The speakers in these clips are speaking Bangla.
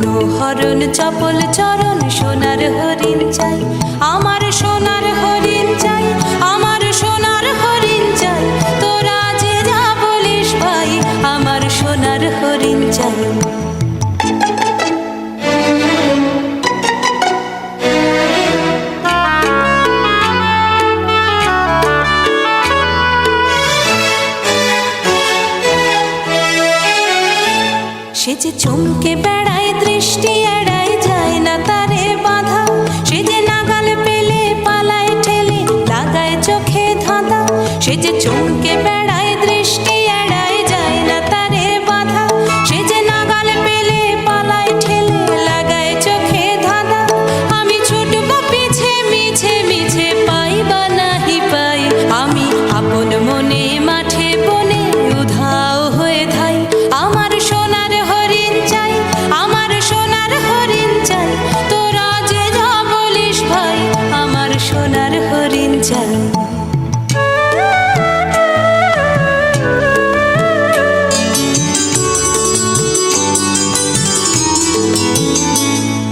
মনোহরণ চপল চরণ সোনার হরিণ চাই, আমার সোনার হরিণ চাই, আমার সোনার হরিণ চাই। তোরা যে যা বলিস ভাই, আমার সোনার হরিণ চাই। সে যে চমকে বেড়ায়, দৃষ্টি এড়ায়, যায় না তারে বাধা। সে যে নাগাল পেলে পালায় ঠেলে, লাগায় চোখে ধাঁধা। সে যে চমকে বেড়ায়, দৃষ্টি এড়ায়, যায় না তারে বাধা। সে যে নাগাল পেলে পালায় ঠেলে, লাগায় চোখে ধাঁধা। আমি ছুটব পিছে মিছে মিছে, পাই বা নাহি পাই। আমি আপন মনে মাঠে বনে উধাও হয়ে ধাই। আমার সোনার হরিণ চাই, আমার সোনার হরিণ চাই। তোরা যে যা বলিস ভাই, আমার সোনার হরিণ চাই।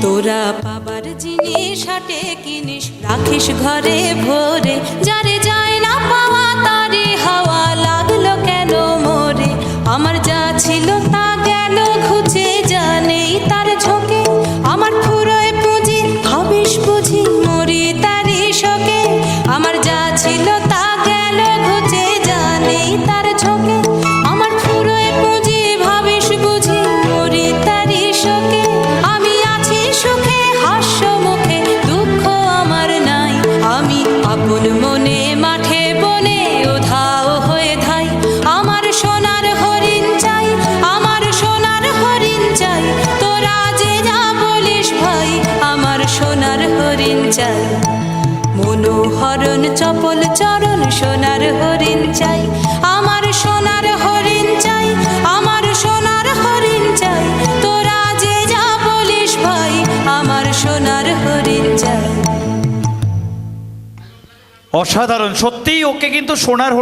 তোরা পাবার জিনিস হাটে কিনিস, রাখিস ঘরে ভরে। যারে যায় না পাওয়া তারি হাওয়া, লাগলো কেন মোরে? আমার যা ছিল তা গেল ঘুচে, যা নেই তার ঝোঁকে। আমার ফুরোয় পুঁজি ভাবিস বুঝি, মরি তারি শোকে। আমার যা ছিল তা গেল ঘুচে, যা নেই তার ঝোঁকে। আমার ফুরোয় পুঁজি ভাবিস বুঝি, মরি তারি শোকে। আমি আছি সুখে হাস্য মুখে, দুঃখ আমার নাই। আমি আপন মনে মাঠে বনে উধাও হয়ে ধাই। আমার সোনার হরিণ চাই, আমার সোনার হরিণ চাই। তোরা যে যা বলিস ভাই, আমার সোনার হরিণ চাই। মনোহরণ চপল চরণ সোনার হরিণ চাই, আমার সোনার হরিণ চাই, আমার সোনার হরিণ চাই। তোরা যে যা বলিস ভাই, আমার সোনার হরিণ চাই। অসাধারণ সত্যিই, ওকে কিন্তু সোনার হরিণ